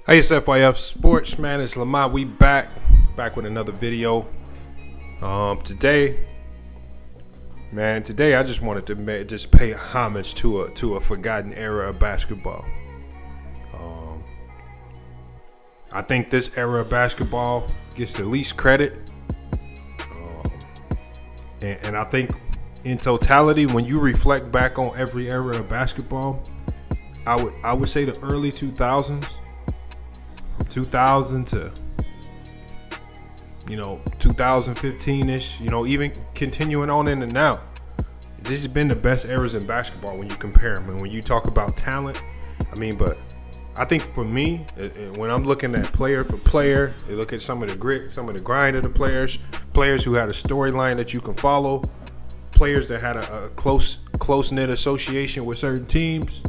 Hey, it's FYF Sports, man. It's Lamont. We back with another video. Today I just wanted to just pay homage to a forgotten era of basketball. I think this era of basketball gets the least credit, and I think in totality, when you reflect back on every era of basketball, I would say the early 2000s. 2000 to 2015ish, even continuing on in and now, this has been the best eras in basketball when you compare them. And when you talk about talent, but I think for me, when I'm looking at player for player, you look at some of the grit, some of the grind of the players who had a storyline that you can follow, players that had a close-knit association with certain teams.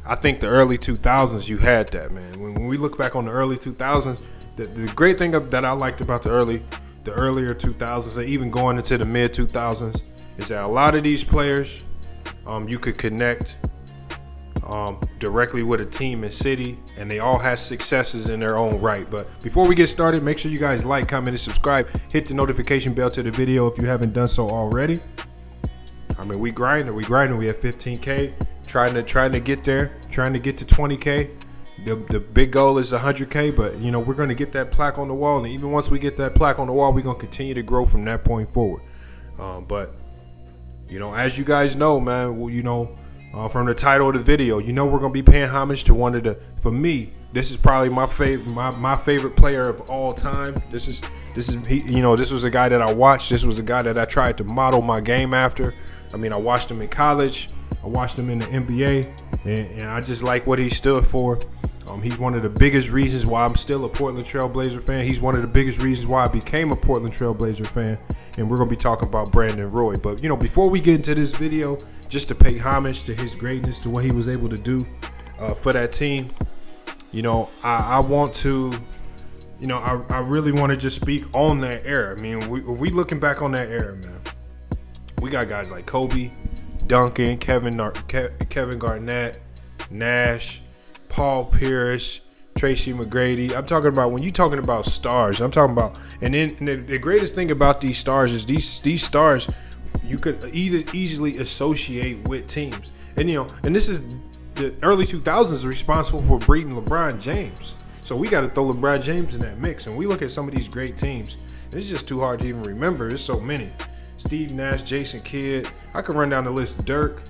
I think the early 2000s, you had that, man. When we look back on the early 2000s, the great thing that I liked about the earlier 2000s, and even going into the mid 2000s, is that a lot of these players, you could connect directly with a team and city, and they all had successes in their own right. But before we get started, make sure you guys like, comment, and subscribe. Hit the notification bell to the video if you haven't done so already. We grinding. We have 15K. Trying to get there, trying to get to 20K. The big goal is 100K, but we're going to get that plaque on the wall, and even once we get that plaque on the wall, we're going to continue to grow from that point forward. But as you guys know, man, from the title of the video, we're going to be paying homage to one of the, for me, this is probably my favorite player of all time. This was a guy that I watched. This was a guy that I tried to model my game after. I watched him in college. I watched him in the NBA, and I just like what he stood for. He's one of the biggest reasons why I'm still a Portland Trail Blazer fan. He's one of the biggest reasons why I became a Portland Trail Blazer fan, and we're going to be talking about Brandon Roy. But, before we get into this video, just to pay homage to his greatness, to what he was able to do for that team, I want to, I really want to just speak on that era. We looking back on that era, man. We got guys like Kobe, Duncan, Kevin Garnett, Nash, Paul Pierce, Tracy McGrady. I'm talking about, when you're talking about stars, I'm talking about, and the greatest thing about these stars is these stars you could easily associate with teams. And and this is the early 2000s responsible for breeding LeBron James. So we got to throw LeBron James in that mix. And we look at some of these great teams, and it's just too hard to even remember. There's so many. Steve Nash, Jason Kidd. I could run down the list. Dirk,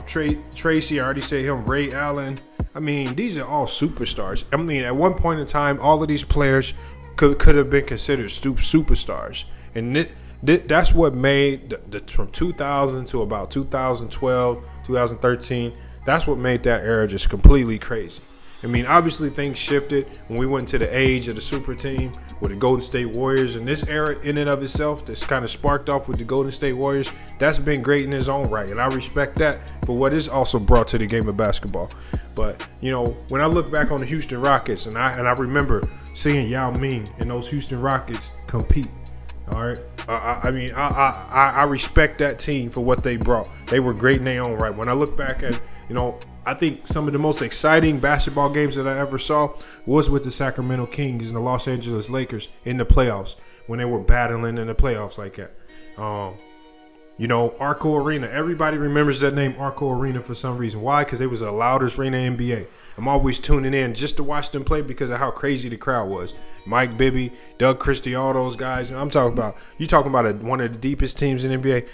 Tracy, I already said him, Ray Allen. These are all superstars. At one point in time, all of these players could have been considered superstars. And that's what made from 2000 to about 2012, 2013, that's what made that era just completely crazy. Obviously things shifted when we went to the age of the super team with the Golden State Warriors, and this era in and of itself that's kind of sparked off with the Golden State Warriors, that's been great in its own right, and I respect that for what it's also brought to the game of basketball. But when I look back on the Houston Rockets, and I remember seeing Yao Ming and those Houston Rockets compete. All right, I respect that team for what they brought. They were great in their own right. When I look back at, I think some of the most exciting basketball games that I ever saw was with the Sacramento Kings and the Los Angeles Lakers in the playoffs, when they were battling in the playoffs like that. Arco Arena. Everybody remembers that name, Arco Arena, for some reason. Why? Because it was the loudest arena in NBA. I'm always tuning in just to watch them play because of how crazy the crowd was. Mike Bibby, Doug Christie, all those guys. You're talking about one of the deepest teams in NBA.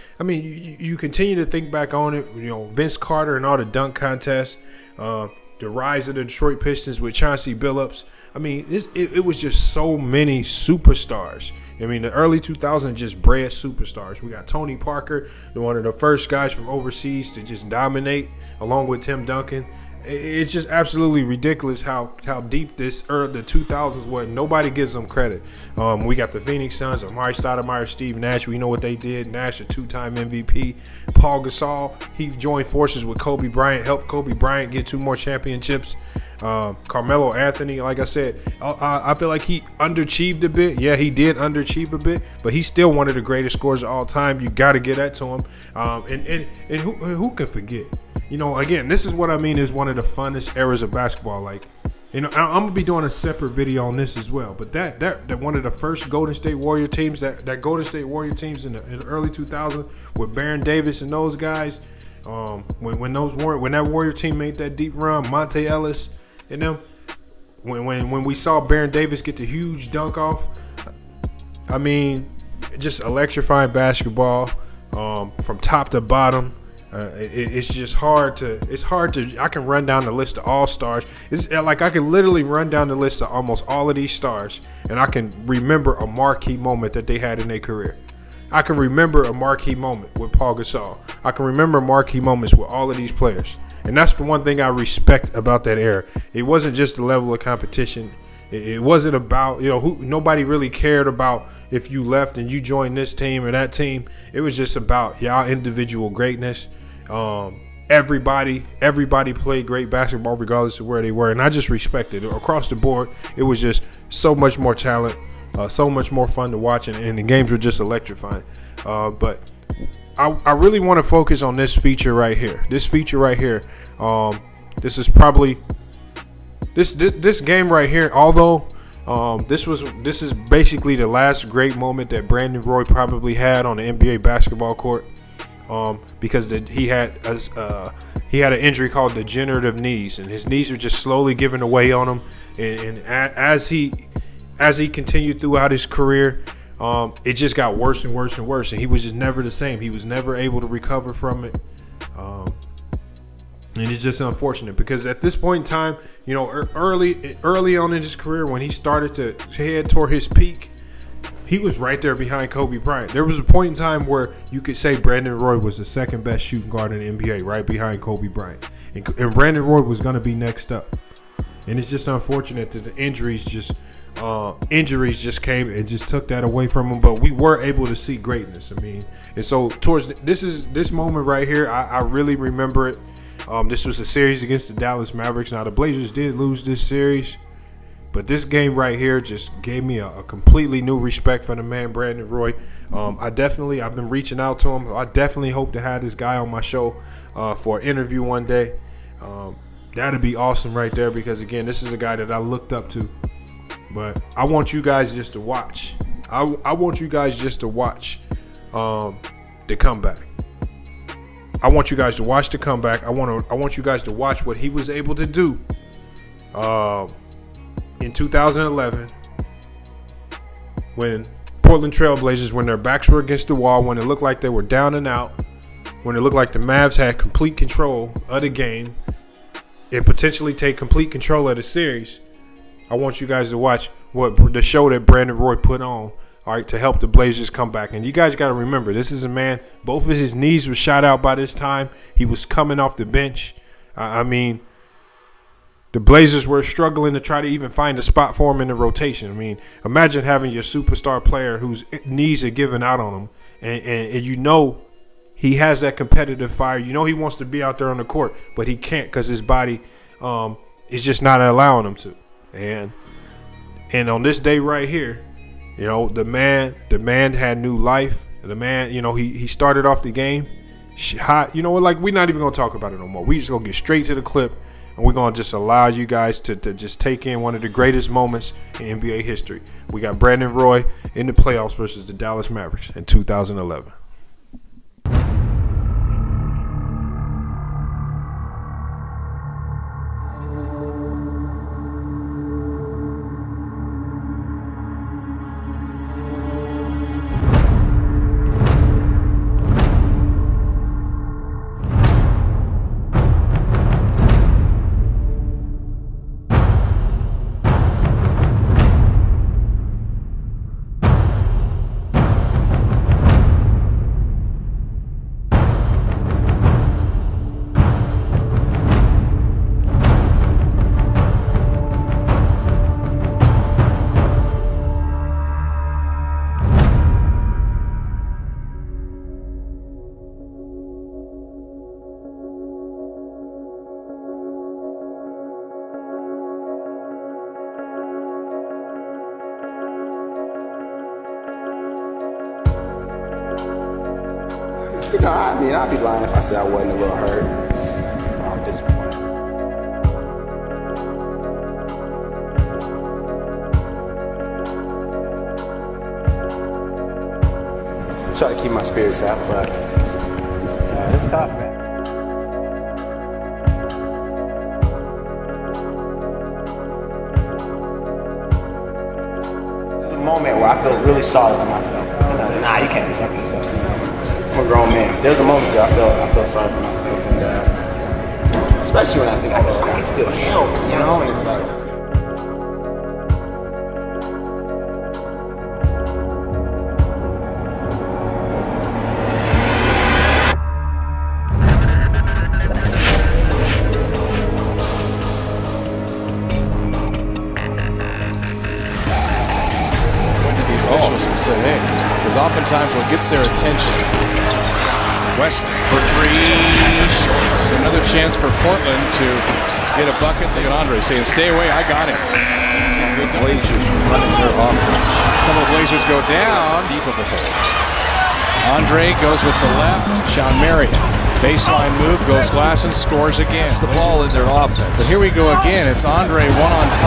You continue to think back on it. Vince Carter and all the dunk contests, the rise of the Detroit Pistons with Chauncey Billups. It was just so many superstars. The early 2000s just bred superstars. We got Tony Parker, one of the first guys from overseas to just dominate, along with Tim Duncan. It's just absolutely ridiculous how deep the 2000s were. Nobody gives them credit. We got the Phoenix Suns, Amari Stoudemire, Steve Nash. We know what they did. Nash, a two-time MVP. Paul Gasol, he joined forces with Kobe Bryant, helped Kobe Bryant get 2 more championships. Carmelo Anthony, like I said, I feel like he underachieved a bit. Yeah, he did underachieve a bit, but he's still one of the greatest scorers of all time. You got to get that to him. And who can forget? Again, this is what I mean is one of the funnest eras of basketball. Like, I'm gonna be doing a separate video on this as well. But that one of the first Golden State Warrior teams, that Golden State Warrior teams in the early 2000s with Baron Davis and those guys, when that Warrior team made that deep run, Monte Ellis and them, when we saw Baron Davis get the huge dunk off, I mean, just electrifying basketball from top to bottom. It's just hard to. I can run down the list of all stars. It's like I can literally run down the list of almost all of these stars, and I can remember a marquee moment that they had in their career. I can remember a marquee moment with Paul Gasol. I can remember marquee moments with all of these players, and that's the one thing I respect about that era. It wasn't just the level of competition. It wasn't about, nobody really cared about if you left and you joined this team or that team. It was just about y'all individual greatness. Everybody played great basketball regardless of where they were, and I just respected it across the board. It was just so much more talent, so much more fun to watch, and the games were just electrifying. But I really want to focus on this feature right here. This feature right here. This is probably this game right here. Although this is basically the last great moment that Brandon Roy probably had on the NBA basketball court. Because he had an injury called degenerative knees, and his knees were just slowly giving away on him. And as he continued throughout his career, it just got worse and worse and worse, and he was just never the same. He was never able to recover from it. And it's just unfortunate because at this point in time, early on in his career, when he started to head toward his peak, he was right there behind Kobe Bryant. There was a point in time where you could say Brandon Roy was the second best shooting guard in the NBA, right behind Kobe Bryant. And Brandon Roy was going to be next up. And it's just unfortunate that the injuries just came and just took that away from him. But we were able to see greatness. I mean, and so towards this moment right here, I really remember it. This was a series against the Dallas Mavericks. Now the Blazers did lose this series. But this game right here just gave me a completely new respect for the man, Brandon Roy. I've been reaching out to him. I definitely hope to have this guy on my show for an interview one day. That'd be awesome right there because, again, this is a guy that I looked up to. But I want you guys just to watch. I want you guys just to watch the comeback. I want you guys to watch the comeback. I want you guys to watch what he was able to do. In 2011, when Portland Trailblazers, when their backs were against the wall, when it looked like they were down and out, when it looked like the Mavs had complete control of the game and potentially take complete control of the series, I want you guys to watch the show that Brandon Roy put on, all right, to help the Blazers come back. And you guys got to remember, this is a man, both of his knees were shot out by this time. He was coming off the bench. The Blazers were struggling to try to even find a spot for him in the rotation. I mean, imagine having your superstar player whose knees are giving out on him, and he has that competitive fire. He wants to be out there on the court, but he can't because his body is just not allowing him to. And on this day right here, the man had new life. The man, he started off the game hot. We're not even gonna talk about it no more. We just gonna get straight to the clip. And we're going to just allow you guys to just take in one of the greatest moments in NBA history. We got Brandon Roy in the playoffs versus the Dallas Mavericks in 2011. I'd be lying if I said I wasn't a little hurt. I'm disappointed. try to keep my spirits up, but it's tough, man. There's a moment where I feel really sorry for myself. Nah, you can't be sorry for yourself. I'm a grown man. There's a moment where I feel sorry for myself, and especially when I think I can still help, you know, and it's like. And said, hey, because oftentimes what gets their attention, Wesley for three, short. This is another chance for Portland to get a bucket. They got Andre saying, stay away, I got him. Good Blazers running their offense. Couple of Blazers go down, deep of a hole. Andre goes with the left, Sean Marion. Baseline move, goes glass and scores again. It's the ball in their offense. But here we go again. It's Andre 1-on-5.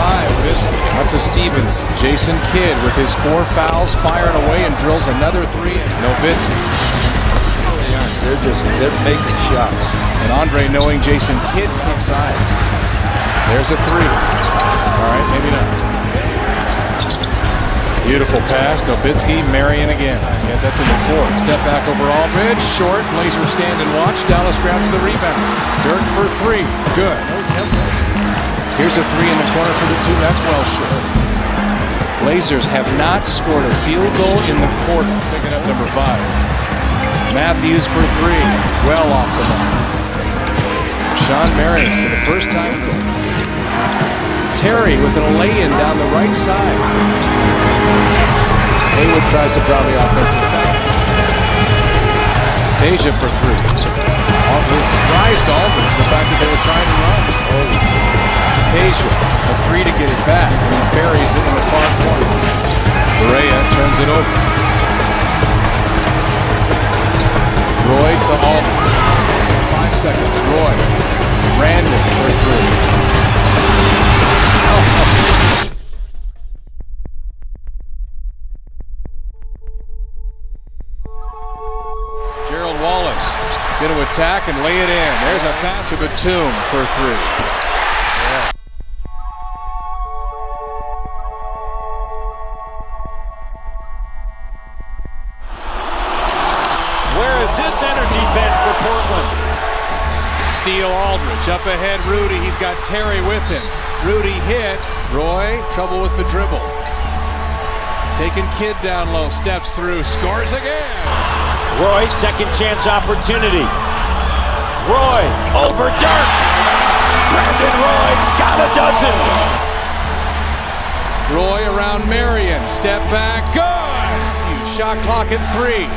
Out to Stevens. Jason Kidd with his 4 fouls, firing away and drills another 3. Nowitzki. They're making shots. And Andre knowing Jason Kidd inside. There's a 3. All right, maybe not. Beautiful pass. Nowitzki, Marion again. Yeah, that's in the 4th. Step back over Aldridge. Short. Blazers stand and watch. Dallas grabs the rebound. Dirk for 3. Good. No tempo. Here's a 3 in the corner for the 2. That's well short. Blazers have not scored a field goal in the quarter. Picking up number 5. Matthews for 3. Well off the mark. Sean Marion for the first time. Terry with a lay-in down the right side. Haywood tries to draw the offensive foul. Deja for 3. It surprised Aldridge the fact that they were trying to run. Deja, a 3 to get it back, and he buries it in the far corner. Berea turns it over. Roy to Aldridge. 5 seconds. Roy. Brandon for 3. Gerald Wallace going to attack and lay it in. There's a pass to Batum for 3. Yeah. Where has this energy been for Portland? Steal Aldridge. Up ahead, Rudy. He's got Terry with him. Rudy hit. Roy, trouble with the dribble. Taking Kidd down low. Steps through. Scores again. Roy, second chance opportunity. Roy over Dirk. Brandon Roy's got a dozen. Roy around Marion. Step back. Good. Shot clock at 3.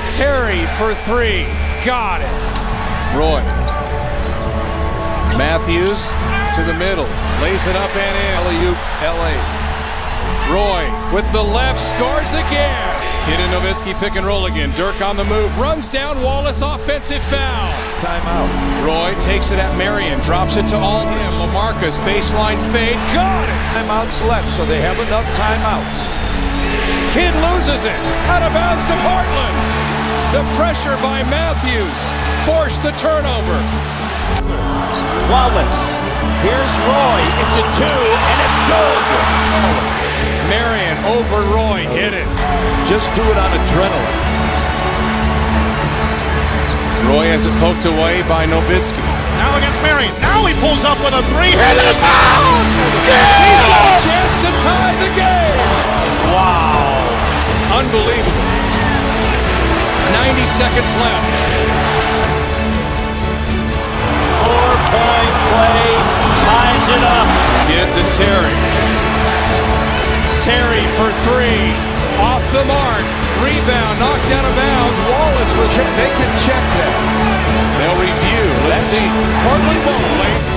Terry for 3. Got it. Roy. Matthews to the middle. Lays it up and in. Alley-oop, LA. Roy with the left. Scores again. Kidd and Nowitzki pick and roll again. Dirk on the move. Runs down Wallace. Offensive foul. Timeout. Roy takes it at Marion. Drops it to Aldridge. LaMarcus. Baseline fade. Got it. Timeouts left, so they have enough timeouts. Kidd loses it. Out of bounds to Portland. The pressure by Matthews forced the turnover. Wallace. Here's Roy. It's a 2, and it's good. Marion over Roy. Hit it. Just do it on adrenaline. Roy has it poked away by Nowitzki. Now against Marion. Now he pulls up with a 3. Hit it foul! Yeah! He's got a chance to tie the game. Wow. Unbelievable. 90 seconds left. 4-point play. Ties it up. Kidd to Terry. Terry for 3. Off the mark. Rebound. Knocked out of bounds. Wallace was... They can check that. They'll review. Let's see. Portland ball. Late.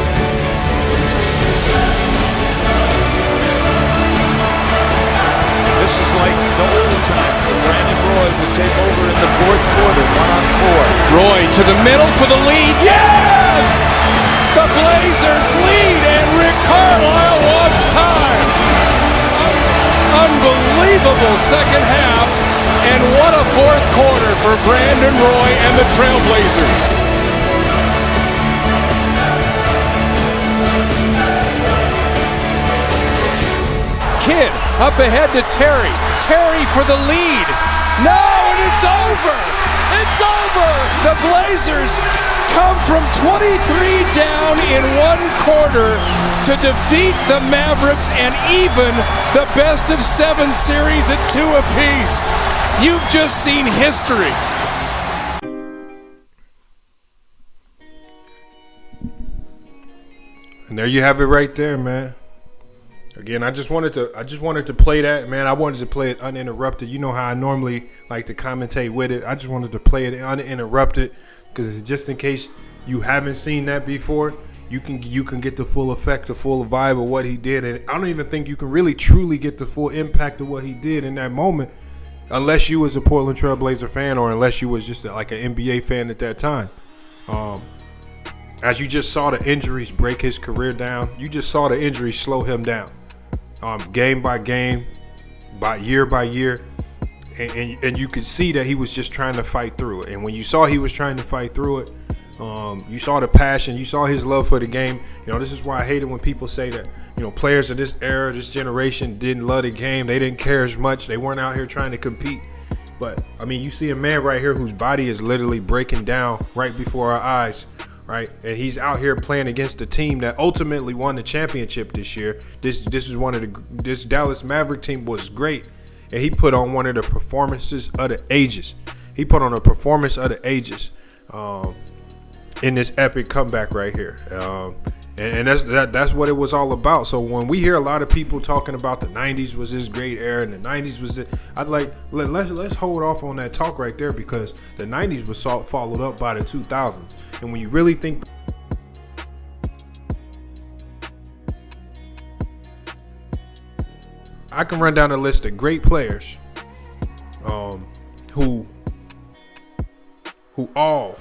This is like the old times when Brandon Roy would take over in the 4th quarter, 1-on-4. Roy to the middle for the lead. Yes! The Blazers lead, and Rick Carlisle wants time. Unbelievable second half, And what a fourth quarter for Brandon Roy and the Trailblazers. Kidd up ahead to Terry. Terry for the lead. No, and it's over. It's over. The Blazers come from 23 down in one quarter to defeat the Mavericks and even the best of 7 series at 2 apiece. You've just seen history. And there you have it right there, man. Again, I just wanted to play that, man. I wanted to play it uninterrupted. You know how I normally like to commentate with it. I just wanted to play it uninterrupted because just in case you haven't seen that before, you can get the full effect, the full vibe of what he did. And I don't even think you can really truly get the full impact of what he did in that moment unless you was a Portland Trailblazer fan or unless you was just like an NBA fan at that time. As you just saw the injuries break his career down, you just saw the injuries slow him down. Game by game, by year, and you could see that he was just trying to fight through it. And when you saw he was trying to fight through it, you saw the passion, you saw his love for the game. You know, this is why I hate it when people say that, you know, players of this era, this generation didn't love the game. They didn't care as much. They weren't out here trying to compete. But, I mean, you see a man right here whose body is literally breaking down right before our eyes. Right, and he's out here playing against a team that ultimately won the championship this year. This Dallas Maverick team was great, and he put on one of the performances of the ages. He put on a performance of the ages in this epic comeback right here, and that's what it was all about. So when we hear a lot of people talking about the '90s was this great era and the '90s was it, I'd like let's hold off on that talk right there because the '90s was followed up by the 2000s. And when you really think, I can run down a list of great players who all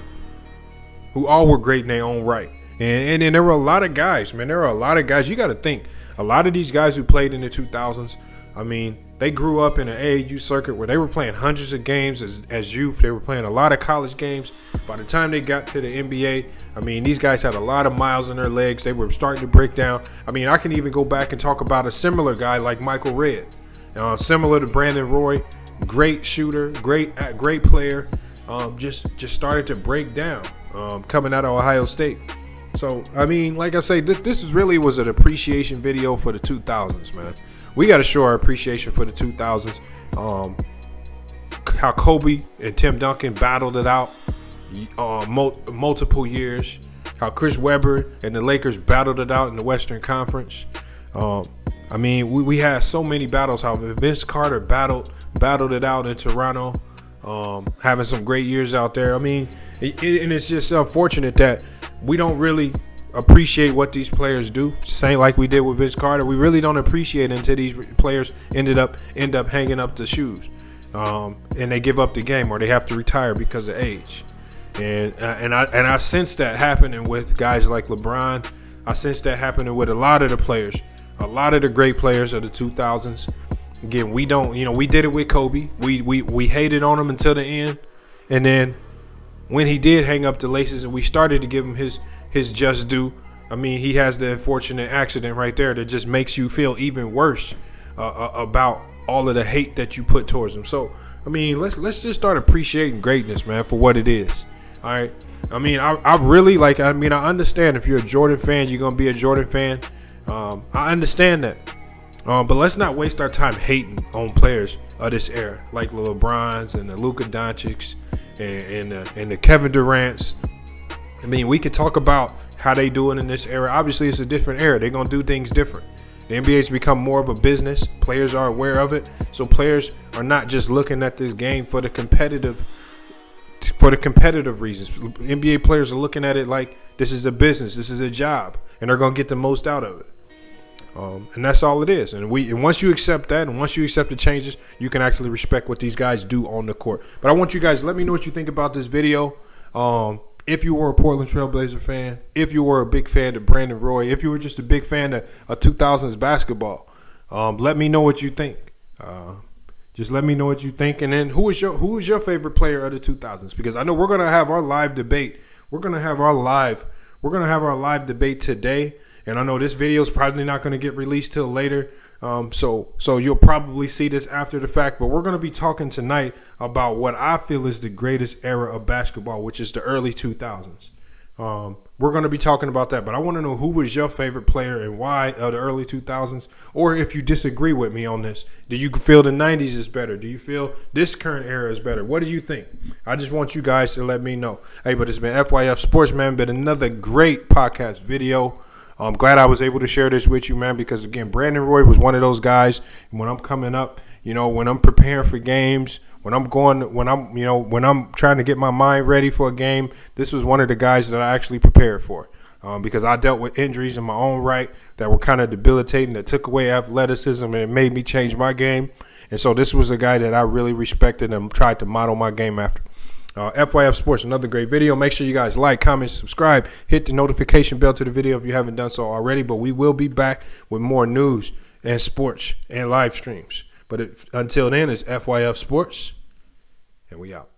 were great in their own right. And there were a lot of guys, man. There were a lot of guys. You got to think, a lot of these guys who played in the 2000s, I mean, they grew up in an AAU circuit where they were playing hundreds of games as youth. They were playing a lot of college games. By the time they got to the NBA, I mean, these guys had a lot of miles in their legs. They were starting to break down. I mean, I can even go back and talk about a similar guy like Michael Redd, similar to Brandon Roy, great shooter, great player, just started to break down coming out of Ohio State. So, I mean, like I say, this was an appreciation video for the 2000s, man. We got to show our appreciation for the 2000s. How Kobe and Tim Duncan battled it out multiple years. How Chris Webber and the Lakers battled it out in the Western Conference. I mean, we had so many battles. How Vince Carter battled it out in Toronto, having some great years out there. I mean, and it's just unfortunate that we don't really appreciate what these players do. Same like we did with Vince Carter. We really don't appreciate it until these players end up hanging up the shoes, and they give up the game or they have to retire because of age. And I sense that happening with guys like LeBron. I sense that happening with a lot of the players, a lot of the great players of the 2000s. Again, we don't, we did it with Kobe. We hated on him until the end, and then when he did hang up the laces and we started to give him his just due, I mean, he has the unfortunate accident right there that just makes you feel even worse about all of the hate that you put towards him. So, I mean, let's just start appreciating greatness, man, for what it is. All right. I mean, I really I understand if you're a Jordan fan, you're going to be a Jordan fan. I understand that. But let's not waste our time hating on players of this era, like the LeBrons and the Luka Doncics and the Kevin Durant's. I mean, we could talk about how they do it in this era. Obviously, it's a different era. They're going to do things different. The NBA's become more of a business. Players are aware of it. So players are not just looking at this game for the competitive reasons. NBA players are looking at it like this is a business. This is a job. And they're going to get the most out of it. And that's all it is. And once you accept that and once you accept the changes, you can actually respect what these guys do on the court. But I want you guys to let me know what you think about this video. If you were a Portland Trailblazer fan, if you were a big fan of Brandon Roy, if you were just a big fan of 2000s basketball, let me know what you think. Just let me know what you think. And then who is your favorite player of the 2000s? Because I know we're gonna have our live debate. We're gonna have our live debate today. And I know this video is probably not going to get released till later. So you'll probably see this after the fact. But we're going to be talking tonight about what I feel is the greatest era of basketball, which is the early 2000s. We're going to be talking about that. But I want to know who was your favorite player and why of the early 2000s. Or if you disagree with me on this, do you feel the 90s is better? Do you feel this current era is better? What do you think? I just want you guys to let me know. Hey, but it's been FYF Sports, man. Been another great podcast video. I'm glad I was able to share this with you, man, because, again, Brandon Roy was one of those guys. When I'm coming up, when I'm preparing for games, when I'm trying to get my mind ready for a game, this was one of the guys that I actually prepared for because I dealt with injuries in my own right that were kind of debilitating, that took away athleticism, and it made me change my game. And so this was a guy that I really respected and tried to model my game after. FYF Sports, another great video. Make sure you guys like, comment, subscribe, hit the notification bell to the video if you haven't done so already. But we will be back with more news and sports and live streams. But until then, it's FYF Sports, and we out.